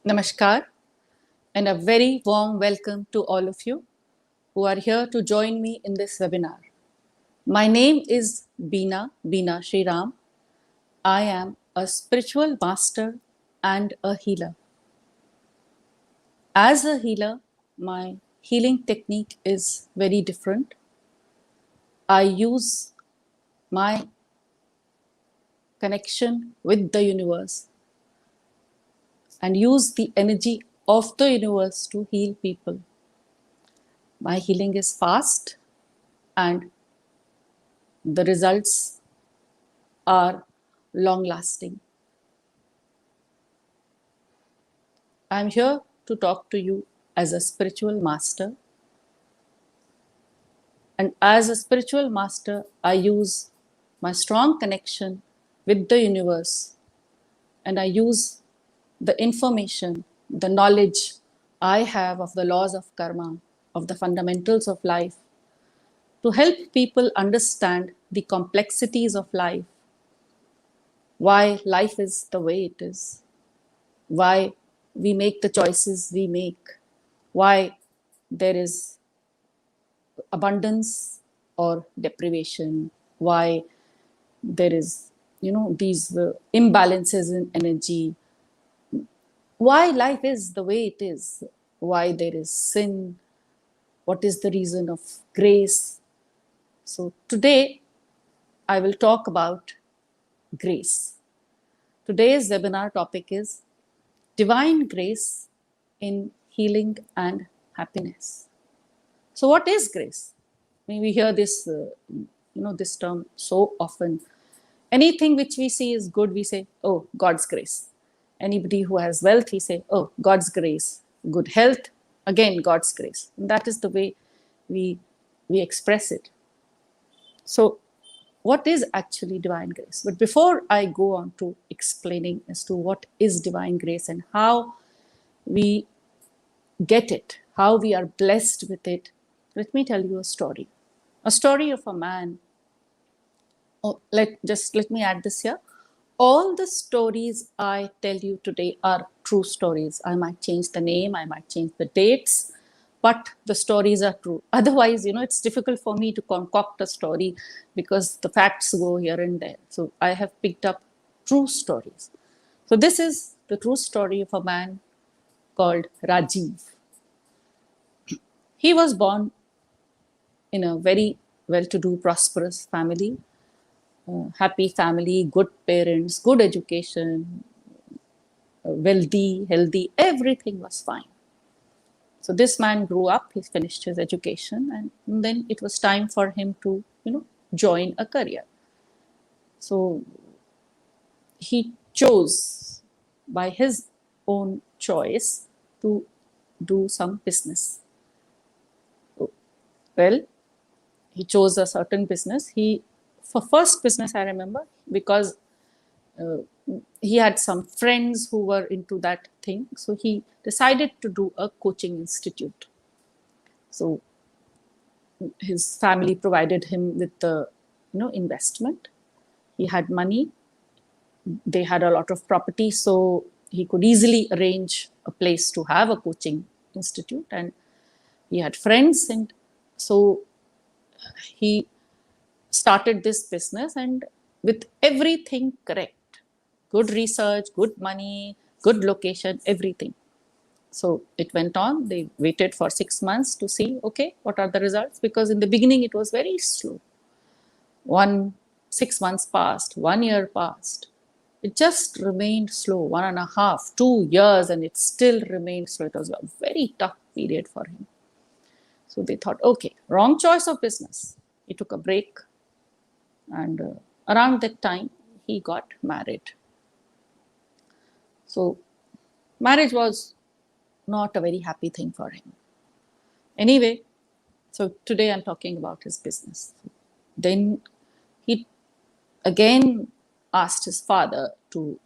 Namaskar and a very warm welcome to all of you who are here to join me in this webinar. My name is Bina Shriram. I am a spiritual master and a healer. As a healer, my healing technique is very different. I use my connection with the universe and use the energy of the universe to heal people. My healing is fast and the results are long lasting. I'm here to talk to you as a spiritual master. And as a spiritual master, I use my strong connection with the universe and I use the information, the knowledge I have of the laws of karma, of the fundamentals of life, to help people understand the complexities of life, why life is the way it is, why we make the choices we make, why there is abundance or deprivation, why there is, these imbalances in energy, why life is the way it is, why there is sin, what is the reason of grace. So today I will talk about grace. Today's webinar topic is divine grace in healing and happiness. So what is grace? I mean, we hear this, this term so often. Anything which we see is good, we say, oh, God's grace. Anybody who has wealth, we say, oh, God's grace. Good health, again, God's grace. And that is the way we express it. So what is actually divine grace? But before I go on to explaining as to what is divine grace and how we get it, how we are blessed with it, let me tell you a story. A story of a man. Oh, let me add this here. All the stories I tell you today are true stories. I might change the name, I might change the dates, but the stories are true. Otherwise, it's difficult for me to concoct a story because the facts go here and there. So I have picked up true stories. So this is the true story of a man called Rajiv. He was born in a very well-to-do, prosperous family, happy family, good parents, good education, wealthy, healthy, everything was fine. So this man grew up, he finished his education, and then it was time for him to, join a career. So he chose by his own choice to do some business. Well, he chose a certain business. For first business, I remember, because he had some friends who were into that thing. So he decided to do a coaching institute. So his family provided him with the, investment. He had money. They had a lot of property, so he could easily arrange a place to have a coaching institute. And he had friends, and so he started this business, and with everything correct, good research, good money, good location, everything. So it went on. They waited for 6 months to see, okay, what are the results? Because in the beginning it was very slow. 6 months passed, 1 year passed. It just remained slow, 1.5, 2 years, and it still remained slow. It was a very tough period for him. So they thought, okay, wrong choice of business. He took a break, and around that time he got married. So marriage was not a very happy thing for him. Anyway, so today I'm talking about his business. Then he again asked his father to,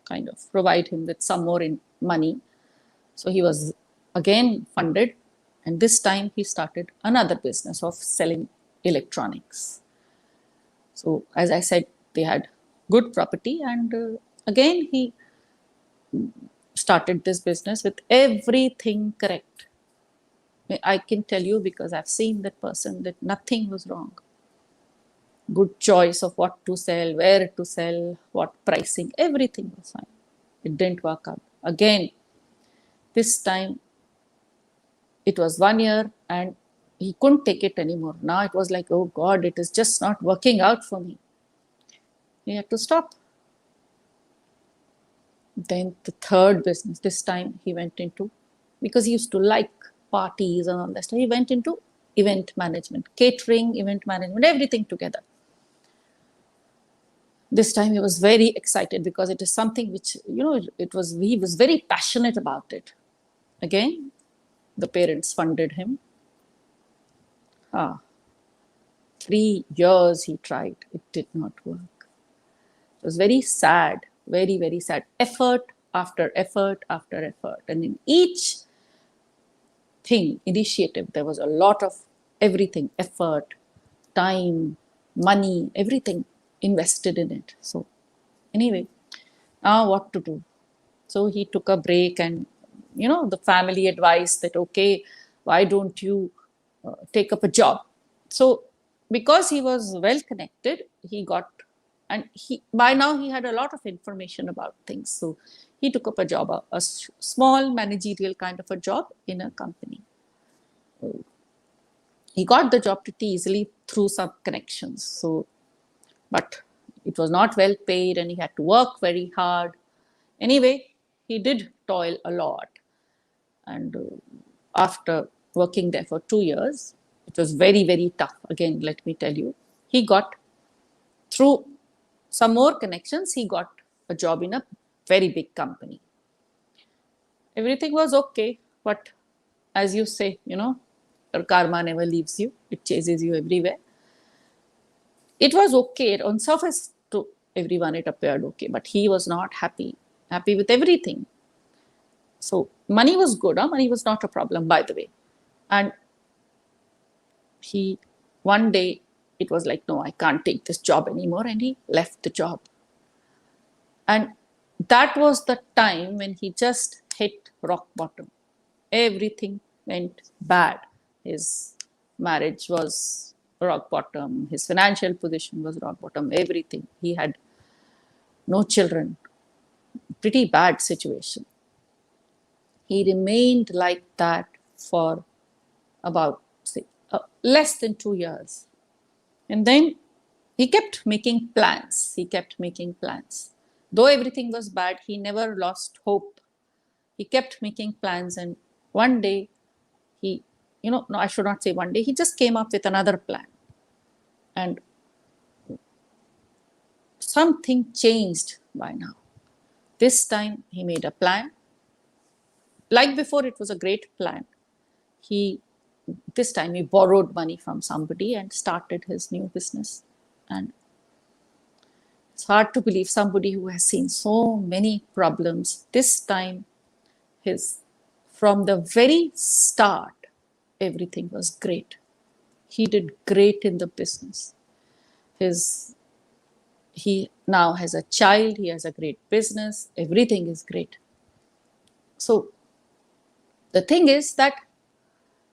kind of provide him with some more money. So he was again funded, and this time he started another business of selling electronics. So as I said, they had good property, and again he started this business with everything correct. I can tell you because I've seen that person, that nothing was wrong. Good choice of what to sell, where to sell, what pricing, everything was fine. It didn't work out. Again, this time it was 1 year and he couldn't take it anymore. Now it was like, oh God, it is just not working out for me. He had to stop. Then the third business, this time he went into, because he used to like parties and all that stuff, he went into event management, catering, event management, everything together. This time he was very excited because it is something which, he was very passionate about it. Again, the parents funded him. 3 years he tried, it did not work. It was very sad, very, very sad. Effort after effort after effort. And in each initiative, there was a lot of everything, effort, time, money, everything invested in it. So anyway, now what to do? So he took a break, and the family advised that, okay, why don't you take up a job? So because he was well connected, he got, and by now he had a lot of information about things. So he took up a job, a small managerial kind of a job in a company. He got the job pretty easily through some connections. So, but it was not well paid and he had to work very hard. Anyway, he did toil a lot. And after working there for 2 years, it was very, very tough. Again, let me tell you, he got, through some more connections, he got a job in a very big company. Everything was okay, but as you say, your karma never leaves you. It chases you everywhere. It was okay. On surface, to everyone, it appeared okay, but he was not happy with everything. So money was good. Money was not a problem, by the way. And one day, it was like, no, I can't take this job anymore. And he left the job. And that was the time when he just hit rock bottom. Everything went bad. His marriage was rock bottom. His financial position was rock bottom. Everything. He had no children. Pretty bad situation. He remained like that for about, say, less than 2 years. And then he kept making plans. Though everything was bad, he never lost hope. He kept making plans. And one day, no, I should not say one day, he just came up with another plan. And something changed by now. This time, he made a plan. Like before, it was a great plan. This time he borrowed money from somebody and started his new business. And it's hard to believe, somebody who has seen so many problems. This time, from the very start, everything was great. He did great in the business. He now has a child, he has a great business, everything is great. So the thing is that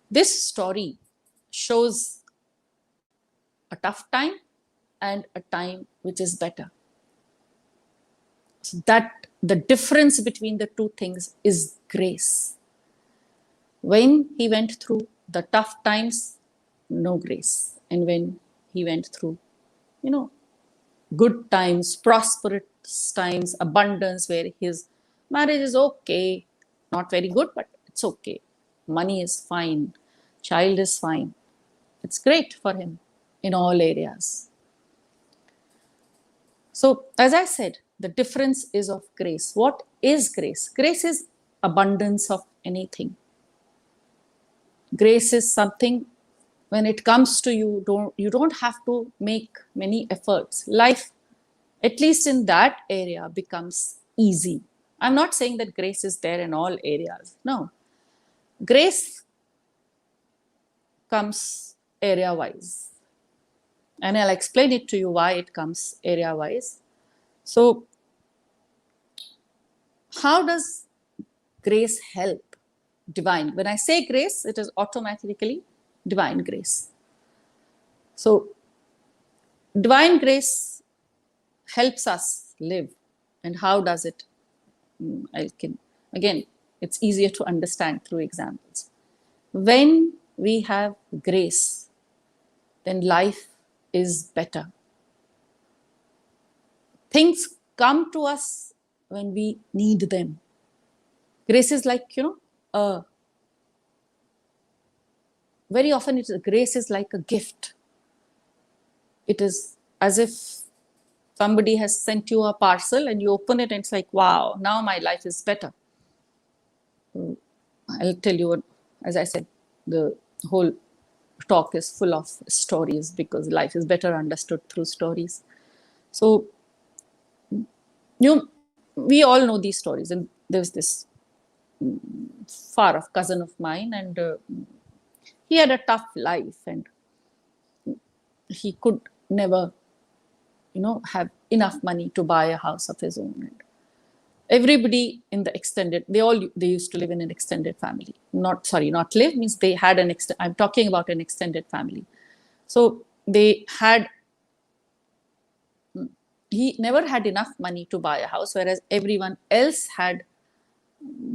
this story shows a tough time and a time which is better. So that the difference between the two things is grace. When he went through the tough times, no grace. And when he went through, good times, prosperous times, abundance, where his marriage is okay, not very good, but it's okay. Money is fine. Child is fine. It's great for him in all areas. So, as I said, the difference is of grace. What is grace? Grace is abundance of anything. Grace is something, when it comes to you, you don't have to make many efforts. Life, at least in that area, becomes easy. I'm not saying that grace is there in all areas. No. Grace comes area-wise. And I'll explain it to you why it comes area-wise. So, how does grace help? Divine. When I say grace, it is automatically divine grace. So divine grace helps us live. And how does it? Again, it's easier to understand through examples. When we have grace, then life is better. Things come to us when we need them. Grace is like, very often grace is like a gift. It is as if somebody has sent you a parcel and you open it and it's like, wow, now my life is better. I'll tell you, as I said, the whole talk is full of stories because life is better understood through stories. So, we all know these stories. And there's this far off cousin of mine, and he had a tough life, and he could never, have enough money to buy a house of his own. And everybody in the extended, they used to live in an extended family. Not live means they had I'm talking about an extended family. So he never had enough money to buy a house, whereas everyone else had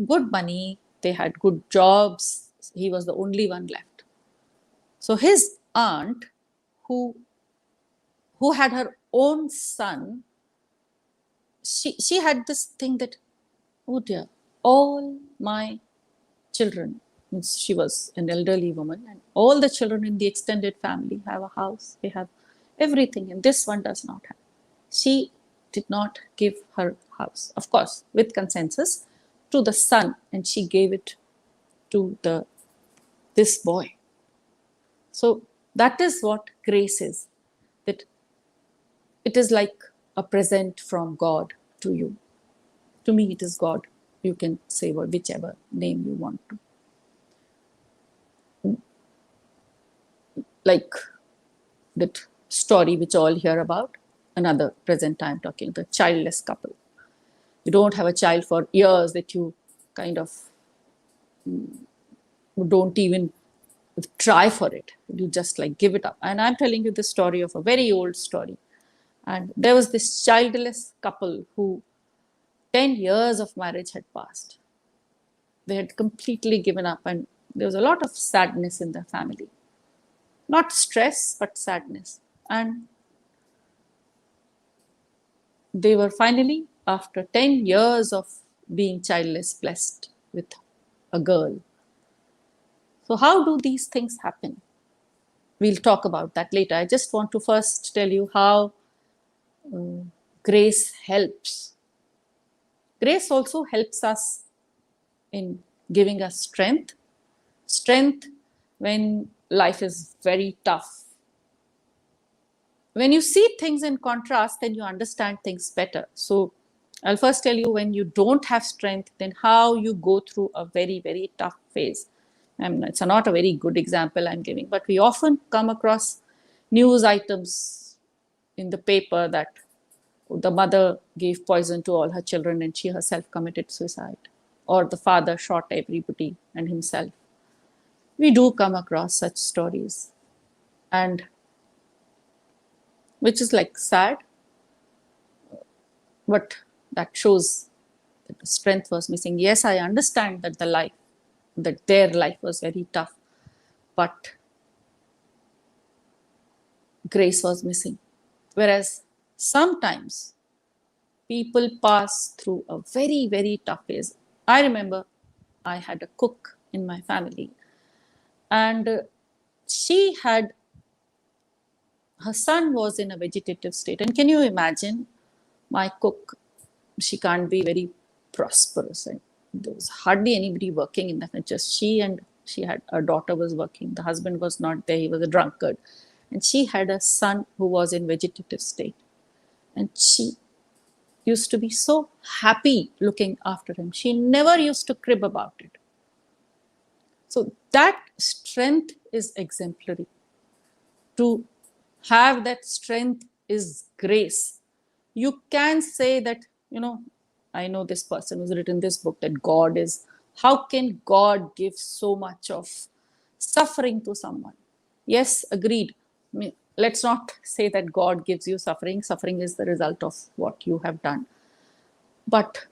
good money, they had good jobs. He was the only one left. So his aunt, who had her own son, she had this thing that, oh dear, all my children, she was an elderly woman, and all the children in the extended family have a house, they have everything, and this one does not have. She did not give her house, of course, with consensus, to the son, and she gave it to this boy. So that is what grace is, that it is like a present from God to you. To me, it is God. You can say whichever name you want to. Like that story which all hear about, another present time talking, the childless couple. You don't have a child for years, that you kind of don't even try for it. You just like give it up. And I'm telling you the story of a very old story. And there was this childless couple who 10 years of marriage had passed. They had completely given up, and there was a lot of sadness in the family. Not stress, but sadness. And they were finally, after 10 years of being childless, blessed with a girl. So how do these things happen? We'll talk about that later. I just want to first tell you how grace helps. Grace also helps us in giving us strength. Strength when life is very tough. When you see things in contrast, then you understand things better. So I'll first tell you, when you don't have strength, then how you go through a very, very tough phase. It's not a very good example I'm giving, but we often come across news items in the paper that the mother gave poison to all her children and she herself committed suicide, or the father shot everybody and himself. We do come across such stories, and which is like sad, but that shows that the strength was missing. Yes, I understand that their life was very tough, but grace was missing. Whereas sometimes people pass through a very, very tough phase. I remember I had a cook in my family, and her son was in a vegetative state. And can you imagine, my cook, she can't be very prosperous, and there was hardly anybody working in that. Just she, and she had a daughter was working. The husband was not there. He was a drunkard. And she had a son who was in vegetative state. And she used to be so happy looking after him. She never used to crib about it. So that strength is exemplary. To have that strength is grace. You can say that, I know this person who's written this book, that God is How can God give so much of suffering to someone? Yes, agreed. I mean, let's not say that God gives you suffering. Suffering is the result of what you have done. But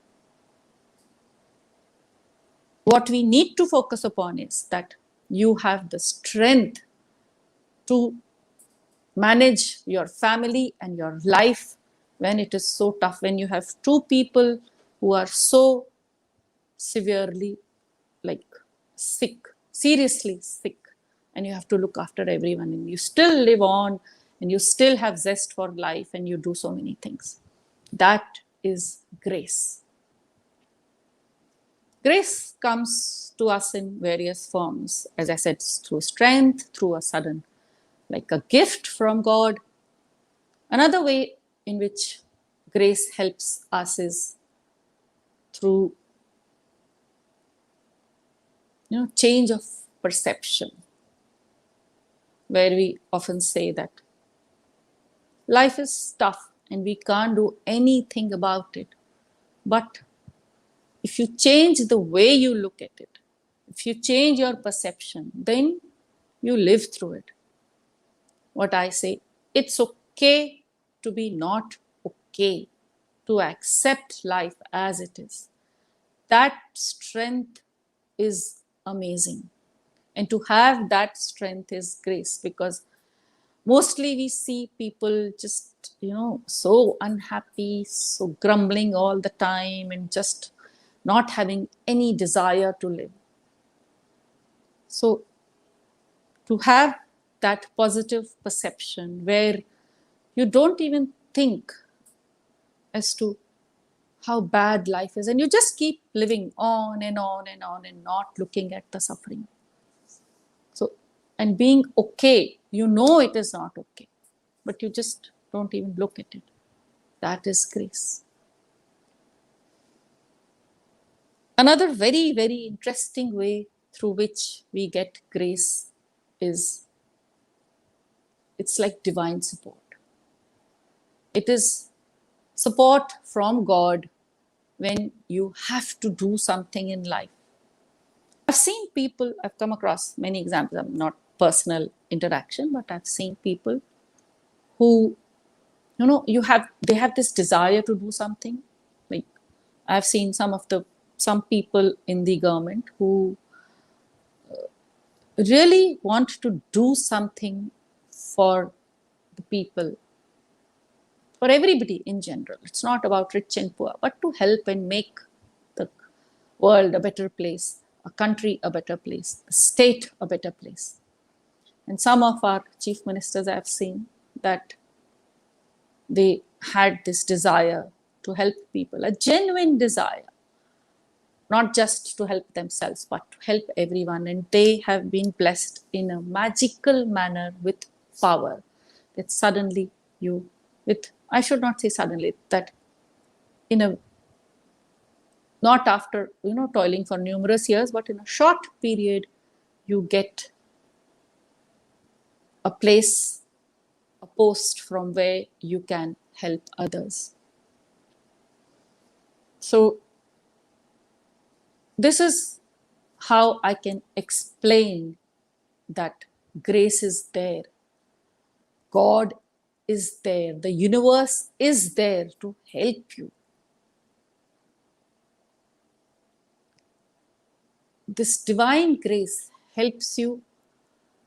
what we need to focus upon is that you have the strength to manage your family and your life when it is so tough, when you have two people who are so severely like sick, seriously sick, and you have to look after everyone, and you still live on, and you still have zest for life, and you do so many things. That is grace. Grace comes to us in various forms. As I said, through strength, through a sudden, like a gift from God. Another way in which grace helps us is through change of perception, where we often say that life is tough and we can't do anything about it. But if you change the way you look at it, if you change your perception, then you live through it. What I say, it's okay to be not okay, to accept life as it is. That strength is amazing. And to have that strength is grace, because mostly we see people just, so unhappy, so grumbling all the time, and just not having any desire to live. So to have that positive perception where you don't even think as to how bad life is, and you just keep living on and on and on and not looking at the suffering. So, and being okay, it is not okay, but you just don't even look at it. That is grace. Another very, very interesting way through which we get grace is it's like divine support. It is support from God when you have to do something in life. I've seen people, I've come across many examples, I'm not personal interaction, but I've seen people who, they have this desire to do something. Like I've seen some people in the government who really want to do something for the people, for everybody in general. It's not about rich and poor, but to help and make the world a better place, a country a better place, a state a better place. And some of our chief ministers I've seen that they had this desire to help people, a genuine desire, not just to help themselves, but to help everyone. And they have been blessed in a magical manner with power that suddenly I should not say suddenly, that in a, not after, toiling for numerous years, but in a short period, you get a place, a post from where you can help others. So this is how I can explain that grace is there. God is there. The universe is there to help you. This divine grace helps you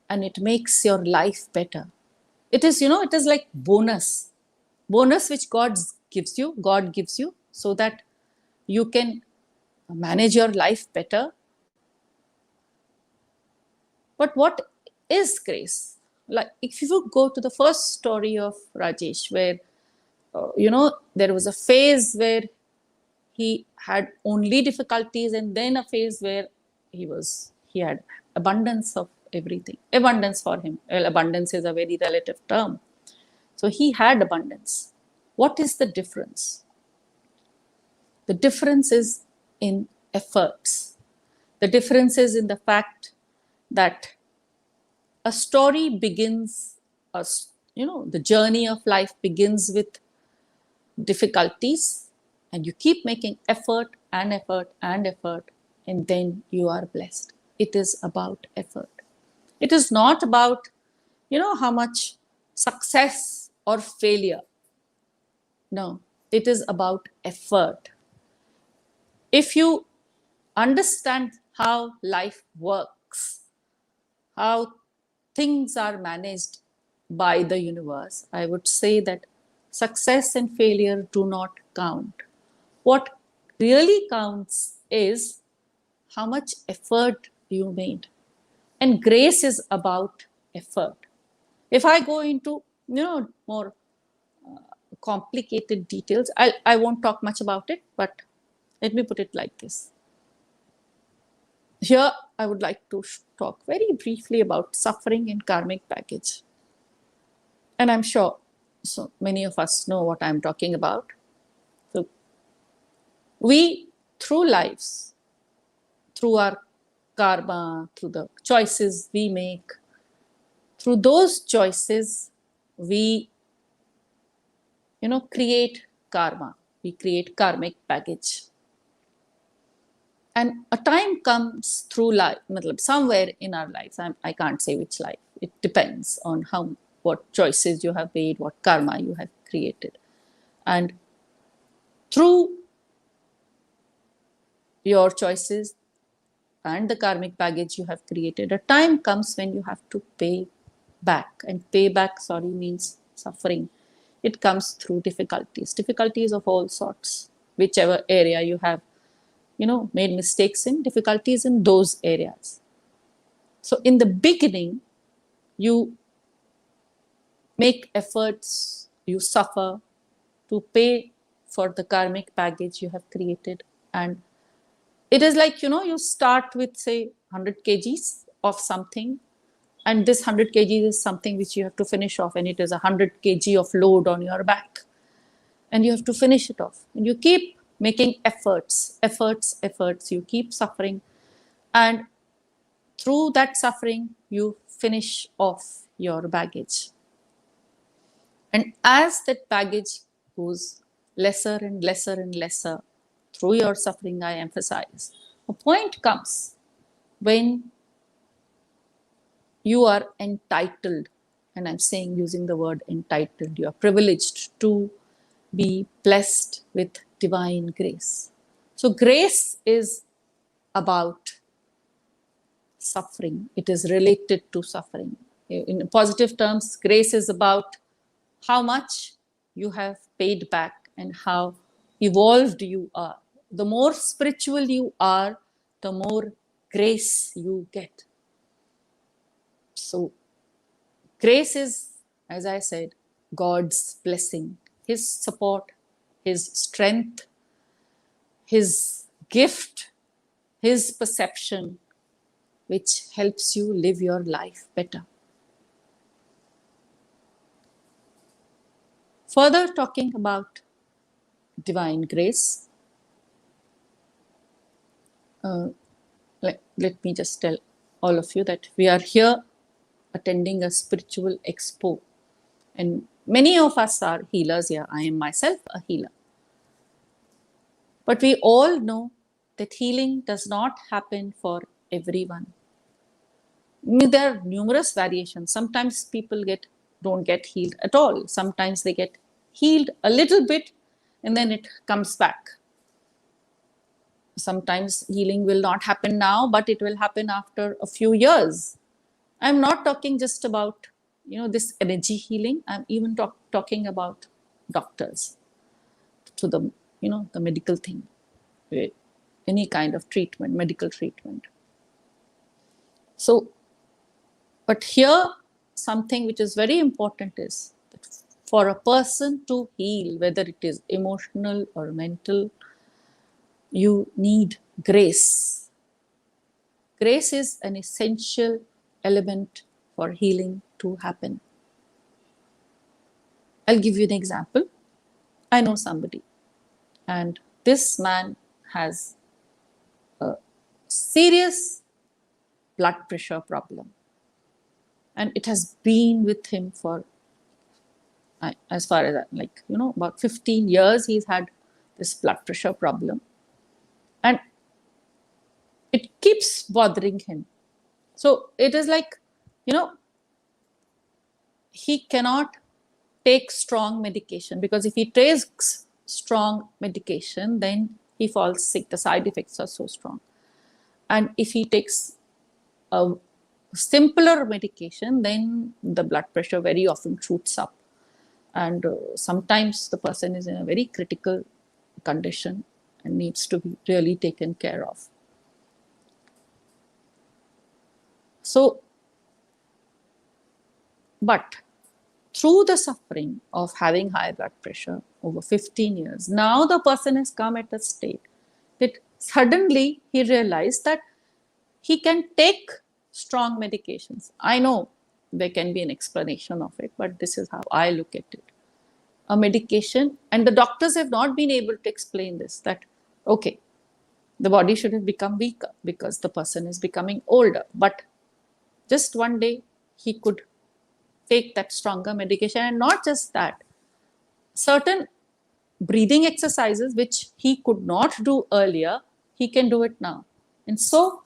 and it makes your life better. It is, it is like bonus which God gives you so that you can manage your life better. But what is grace? Like if you go to the first story of Rajesh, where there was a phase where he had only difficulties, and then a phase where he had abundance of everything. Abundance for him. Well, abundance is a very relative term. So he had abundance. What is the difference? The difference is in efforts. The difference is in the fact that a story begins, the journey of life begins with difficulties, and you keep making effort and effort and effort, and then you are blessed. It is about effort. It is not about, how much success or failure. No, it is about effort. If you understand how life works, how things are managed by the universe, I would say that success and failure do not count. What really counts is how much effort you made. And grace is about effort. If I go into, more complicated details, I won't talk much about it, but let me put it like this. Here, I would like to talk very briefly about suffering and karmic baggage. And I'm sure so many of us know what I'm talking about. So we, through lives, through our karma, through the choices we make, through those choices, we, create karma. We create karmic baggage. And a time comes through life, somewhere in our lives. I can't say which life. It depends on what choices you have made, what karma you have created. And through your choices and the karmic baggage you have created, a time comes when you have to pay back. And pay back, means suffering. It comes through difficulties of all sorts, whichever area you have, made mistakes in, difficulties in those areas. So in the beginning, you make efforts, you suffer to pay for the karmic baggage you have created. And it is like, you start with, say, 100 kgs of something, and this 100 kgs is something which you have to finish off, and it is 100 kg of load on your back, and you have to finish it off. And you keep making efforts, you keep suffering, and through that suffering, you finish off your baggage. And as that baggage goes lesser and lesser and lesser through your suffering, I emphasize, a point comes when you are entitled, and I'm saying using the word entitled, you are privileged to be blessed with divine grace. So grace is about suffering. It is related to suffering. In positive terms, grace is about how much you have paid back and how evolved you are. The more spiritual you are, the more grace you get. So grace is, as I said, God's blessing, His support, His strength, His gift, His perception, which helps you live your life better. Further talking about divine grace, let me just tell all of you that we are here attending a spiritual expo, and many of us are healers here. I am myself a healer. But we all know that healing does not happen for everyone. There are numerous variations. Sometimes people don't get healed at all. Sometimes they get healed a little bit and then it comes back. Sometimes healing will not happen now, but it will happen after a few years. I'm not talking just about, this energy healing. I'm even talking about doctors, to the, the medical thing, any kind of treatment, medical treatment. So, but here, something which is very important is that for a person to heal, whether it is emotional or mental, you need grace. Grace is an essential element for healing to happen. I'll give you an example. I know somebody, and this man has a serious blood pressure problem. And it has been with him for, as far as about 15 years, he's had this blood pressure problem. And it keeps bothering him. So it is like, he cannot take strong medication, because if he takes strong medication, then he falls sick. The side effects are so strong. And if he takes a simpler medication, then the blood pressure very often shoots up. And sometimes the person is in a very critical condition and needs to be really taken care of. So, but through the suffering of having high blood pressure over 15 years, now the person has come at a state that suddenly he realized that he can take strong medications. I know there can be an explanation of it, but this is how I look at it. A medication, and the doctors have not been able to explain this, that, okay, the body should have become weaker because the person is becoming older. But just one day he could take that stronger medication. And not just that, certain breathing exercises which he could not do earlier, he can do it now. And so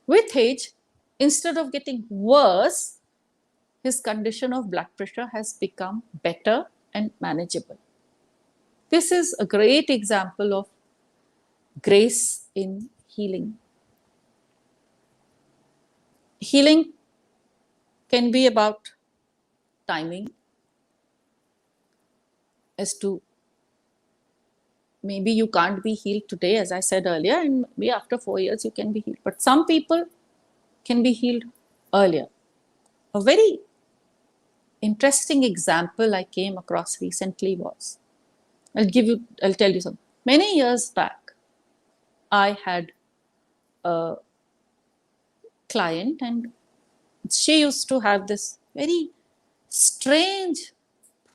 with age, instead of getting worse, his condition of blood pressure has become better and manageable. This is a great example of grace in healing. Healing can be about timing, as to maybe you can't be healed today, as I said earlier, and maybe after 4 years you can be healed. But some people can be healed earlier. A very interesting example I came across recently was, I'll tell you something. Many years back, I had a client, and she used to have this very strange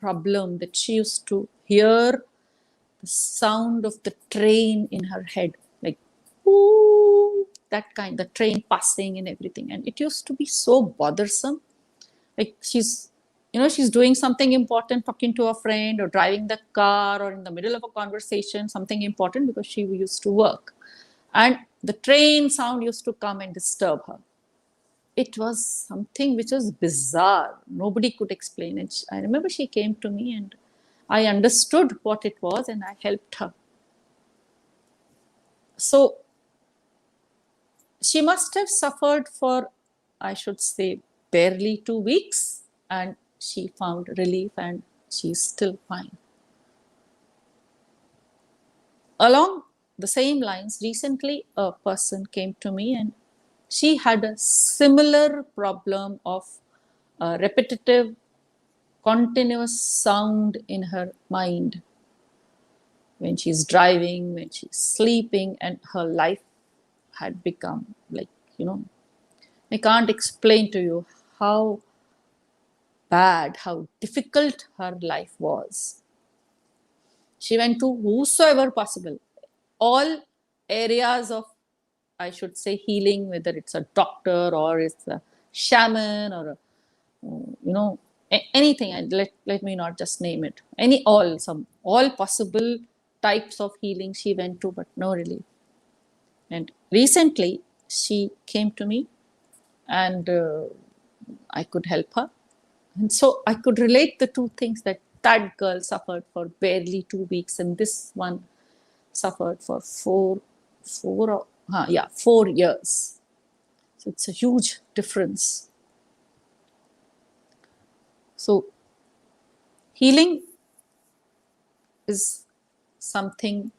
problem that she used to hear the sound of the train in her head, like, ooh, that kind, the train passing and everything. And it used to be so bothersome. Like she's doing something important, talking to a friend or driving the car or in the middle of a conversation, something important, because she used to work. And the train sound used to come and disturb her. It was something which was bizarre. Nobody could explain it. I remember she came to me and I understood what it was and I helped her. So she must have suffered for, I should say, barely 2 weeks, and she found relief and she's still fine. Along the same lines, recently a person came to me and she had a similar problem of a repetitive, continuous sound in her mind when she's driving, when she's sleeping, and her life had become like, I can't explain to you how bad, how difficult her life was. She went to whosoever possible, all areas of, I should say, healing, whether it's a doctor or it's a shaman or anything. Let me not just name it. All possible types of healing she went to, but no relief. And recently she came to me and I could help her. And so I could relate the two things, that girl suffered for barely 2 weeks and this one suffered for 4 years. So it's a huge difference. So healing is something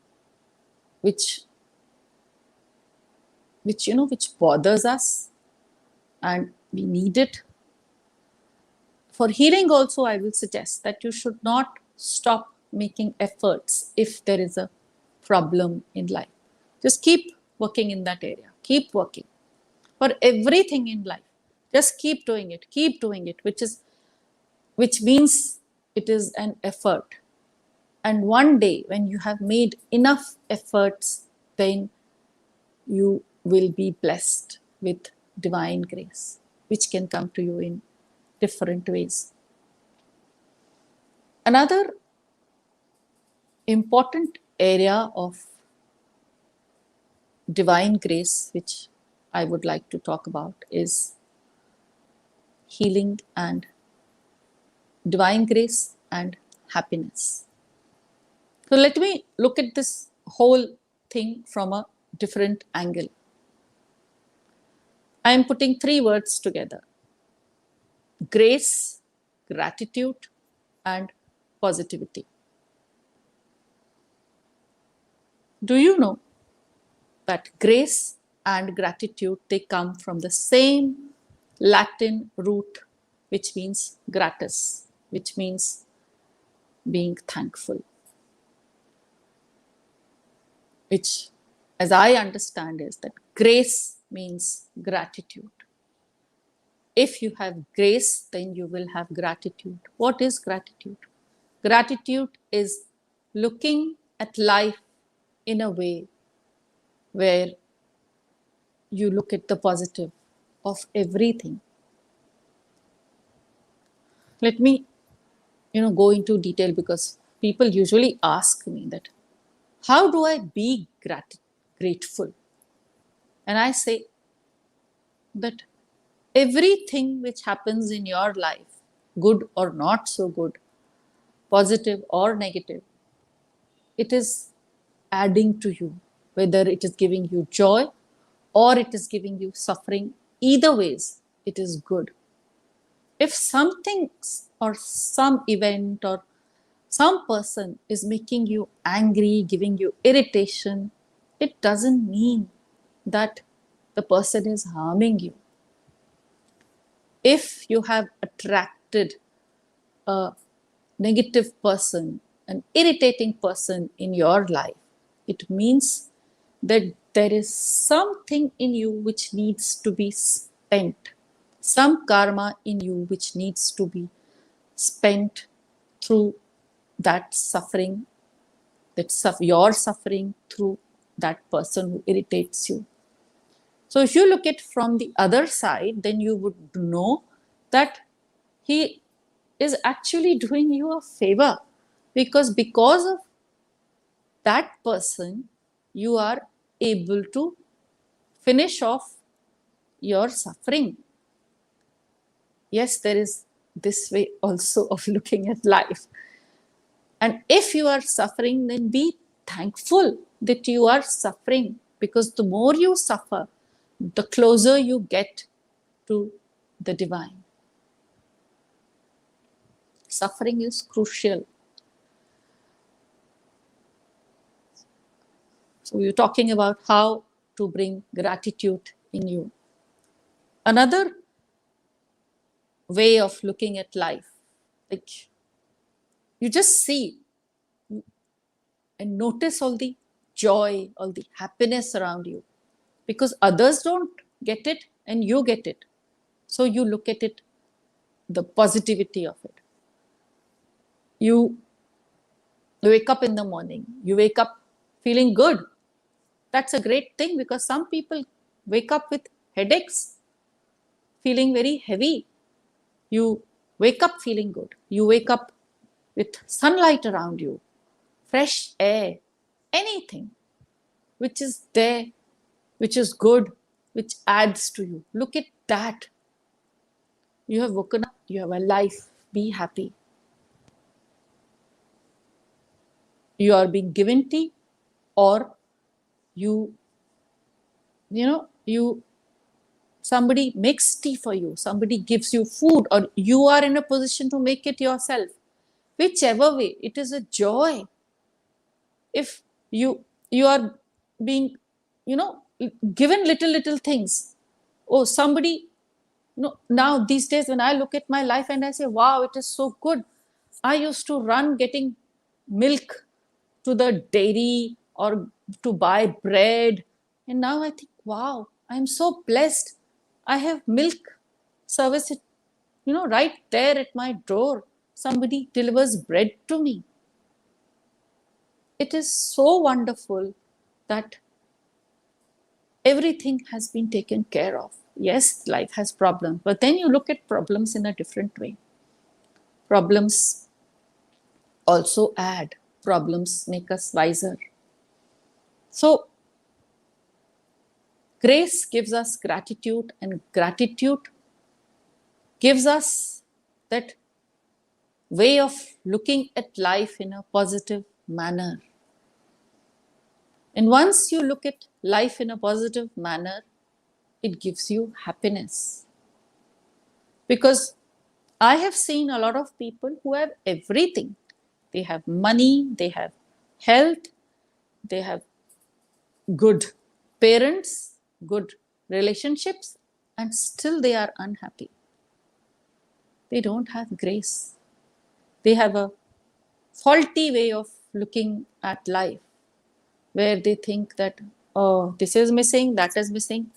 which bothers us, and we need it. For healing also, I will suggest that you should not stop making efforts if there is a problem in life. Just keep working in that area. Keep working. For everything in life, just keep doing it, which means it is an effort. And one day when you have made enough efforts, then you will be blessed with divine grace, which can come to you in different ways. Another important area of divine grace, which I would like to talk about, is healing and divine grace and happiness. So let me look at this whole thing from a different angle. I am putting three words together: grace, gratitude, and positivity. Do you know that grace and gratitude, they come from the same Latin root, which means gratus, which means being thankful, which, as I understand, is that grace means gratitude. If you have grace, then you will have gratitude. What is gratitude? Gratitude is looking at life in a way where you look at the positive of everything. Let me, go into detail, because people usually ask me that, how do I be grateful? And I say that everything which happens in your life, good or not so good, positive or negative, it is adding to you, whether it is giving you joy or it is giving you suffering. Either ways, it is good. If something or some event or some person is making you angry, giving you irritation, it doesn't mean that the person is harming you. If you have attracted a negative person, an irritating person in your life, it means that there is something in you which needs to be spent, some karma in you which needs to be spent through that suffering, your suffering through that person who irritates you. So if you look at from the other side, then you would know that he is actually doing you a favor, because of that person you are able to finish off your suffering. Yes, there is this way also of looking at life. And if you are suffering, then be thankful that you are suffering, because the more you suffer, the closer you get to the divine. Suffering is crucial. So we're talking about how to bring gratitude in you. Another way of looking at life, like you just see and notice all the joy, all the happiness around you, because others don't get it and you get it. So you look at it, the positivity of it. You wake up in the morning, you wake up feeling good. That's a great thing, because some people wake up with headaches, feeling very heavy. You wake up feeling good. You wake up with sunlight around you, fresh air, anything which is there, which is good, which adds to you. Look at that. You have woken up, you have a life, be happy. You are being given tea, or you somebody makes tea for you, somebody gives you food, or you are in a position to make it yourself. Whichever way, it is a joy. If you are being, you know given little things. Oh, somebody, now these days when I look at my life and I say, wow, it is so good. I used to run getting milk to the dairy or to buy bread, and now I think, wow, I'm so blessed. I have milk service, right there at my door. Somebody delivers bread to me. It is so wonderful that everything has been taken care of. Yes, life has problems, but then you look at problems in a different way. Problems also add, problems make us wiser. So Grace gives us gratitude, and gratitude gives us that way of looking at life in a positive manner. And once you look at life in a positive manner, it gives you happiness. Because I have seen a lot of people who have everything. They have money, they have health, they have good parents, good relationships, and still they are unhappy. They don't have grace. They have a faulty way of looking at life where they think that, oh, this is missing, that is missing.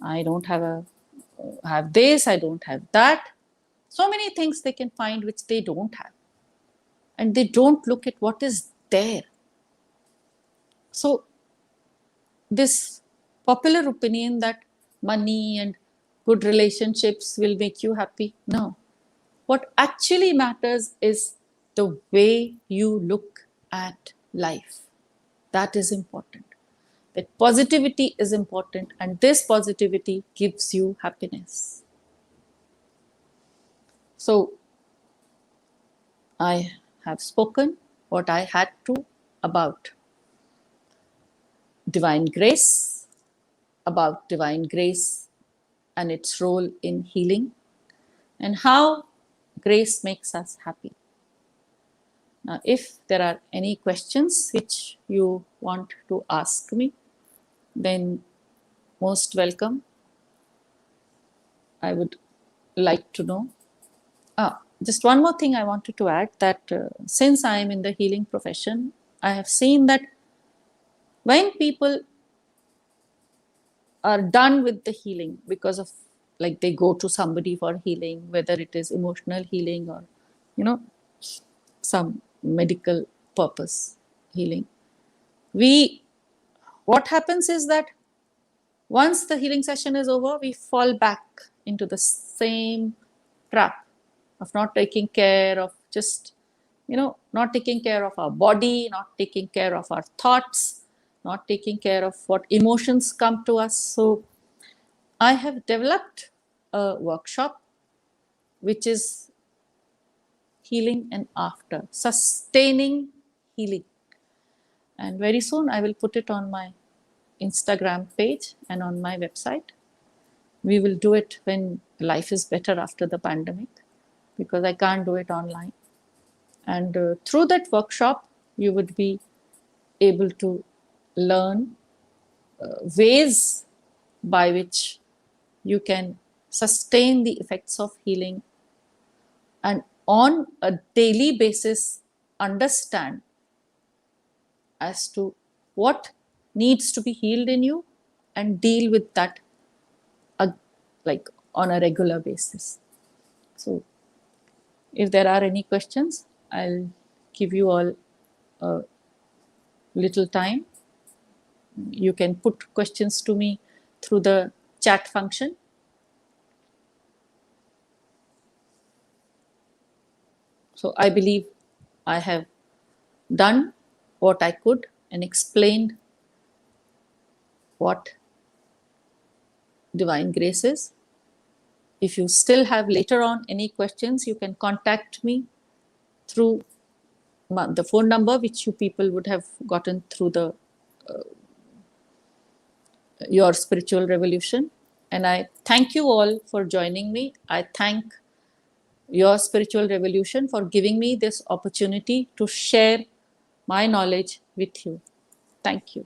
I don't have this, I don't have that. So many things they can find which they don't have. And they don't look at what is there. So this popular opinion that money and good relationships will make you happy, no. What actually matters is the way you look at life. That is important. That positivity is important, and this positivity gives you happiness. So I have spoken what I had to about divine grace, and its role in healing, and how grace makes us happy. Now, if there are any questions which you want to ask me, then most welcome. I would like to know. Just one more thing I wanted to add, that since I am in the healing profession, I have seen that when people are done with the healing because of, like, they go to somebody for healing, whether it is emotional healing or, some medical purpose healing, what happens is that once the healing session is over, we fall back into the same trap of not taking care of not taking care of our body, not taking care of our thoughts, not taking care of what emotions come to us. So I have developed a workshop which is healing and after, sustaining healing. And very soon I will put it on my Instagram page and on my website. We will do it when life is better after the pandemic, because I can't do it online. And through that workshop, you would be able to learn ways by which you can sustain the effects of healing, and on a daily basis understand as to what needs to be healed in you, and deal with that like on a regular basis. So if there are any questions, I'll give you all a little time. You can put questions to me through the chat function. So I believe I have done what I could and explained what divine grace is. If you still have later on any questions, you can contact me through the phone number which you people would have gotten through the Your Spiritual Revolution. And I thank you all for joining me. I thank Your Spiritual Revolution for giving me this opportunity to share my knowledge with you. Thank you.